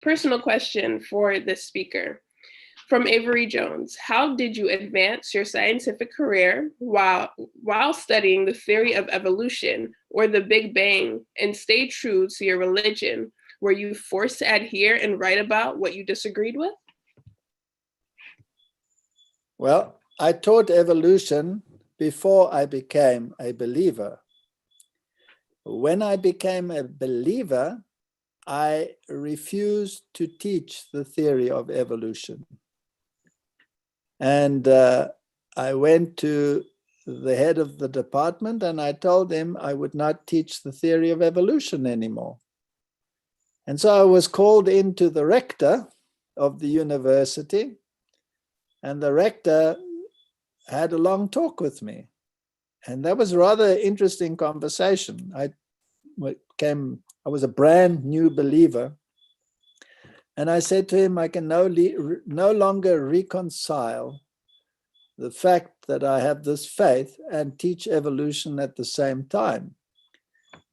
personal question for this speaker. From Avery Jones, how did you advance your scientific career while studying the theory of evolution or the Big Bang and stay true to your religion? Were you forced to adhere and write about what you disagreed with? Well, I taught evolution before I became a believer. When I became a believer, I refused to teach the theory of evolution. And I went to the head of the department and I told him I would not teach the theory of evolution anymore. And so I was called into the rector of the university, and the rector had a long talk with me. And that was a rather interesting conversation. I was a brand new believer. And I said to him, I can no longer reconcile the fact that I have this faith and teach evolution at the same time.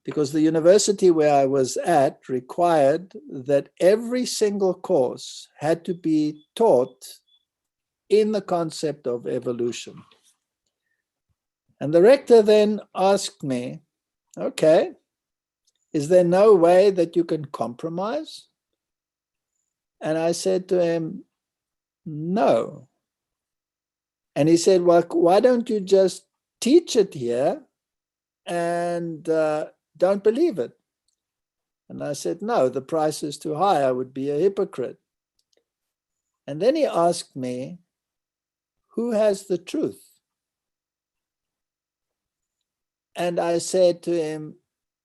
Because the university where I was at required that every single course had to be taught in the concept of evolution. And the rector then asked me, okay, is there no way that you can compromise? And I said to him, no. And he said, well, why don't you just teach it here and don't believe it? And I said, no, the price is too high. I would be a hypocrite. And then he asked me, who has the truth? And I said to him,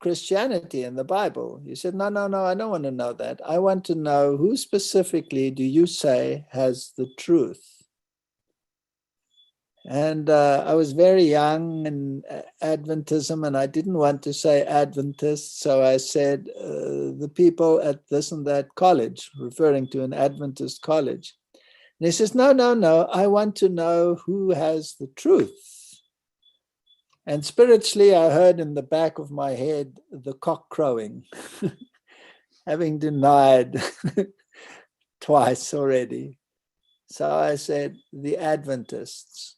Christianity and the Bible. He said, no, I don't want to know that. I want to know who specifically do you say has the truth? And I was very young in Adventism, and I didn't want to say Adventist, so I said the people at this and that college, referring to an Adventist college. And he says, no, I want to know who has the truth. And spiritually, I heard in the back of my head the cock crowing, having denied twice already. So I said, the Adventists.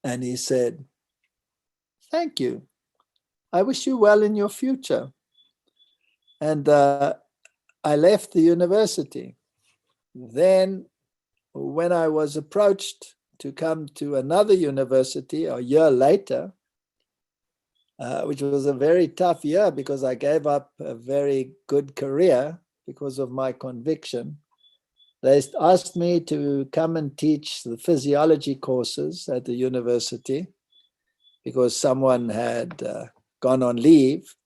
And he said, thank you. I wish you well in your future. And I left the university. Then when I was approached to come to another university a year later, which was a very tough year because I gave up a very good career because of my conviction. They asked me to come and teach the physiology courses at the university because someone had gone on leave.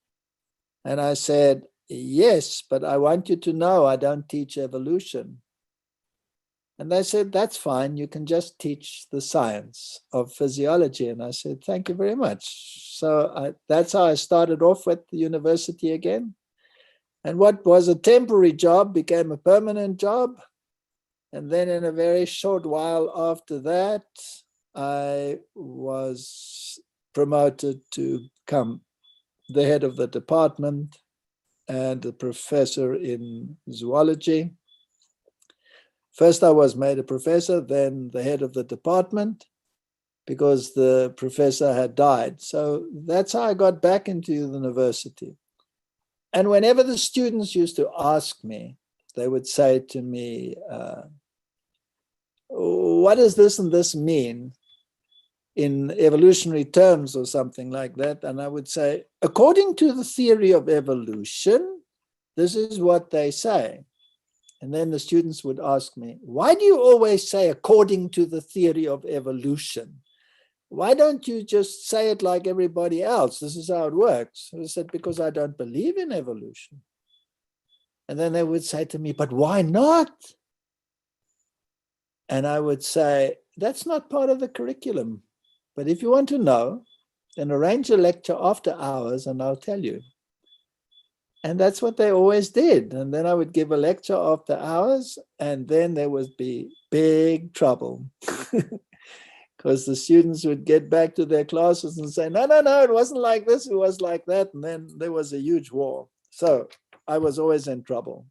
And I said, yes, but I want you to know I don't teach evolution. And they said, that's fine. You can just teach the science of physiology. And I said, thank you very much. So that's how I started off at the university again. And what was a temporary job became a permanent job. And then in a very short while after that, I was promoted to become the head of the department and a professor in zoology. First, I was made a professor, then the head of the department, because the professor had died. So that's how I got back into the university. And whenever the students used to ask me, they would say to me, what does this and this mean in evolutionary terms or something like that? And I would say, according to the theory of evolution, this is what they say. And then the students would ask me, why do you always say according to the theory of evolution? Why don't you just say it like everybody else? This is how it works. I said, because I don't believe in evolution. And then they would say to me, but why not? And I would say, that's not part of the curriculum. But if you want to know, then arrange a lecture after hours and I'll tell you. And that's what they always did. And then I would give a lecture after hours, and then there would be big trouble because the students would get back to their classes and say, no, it wasn't like this, it was like that. And then there was a huge war. So I was always in trouble.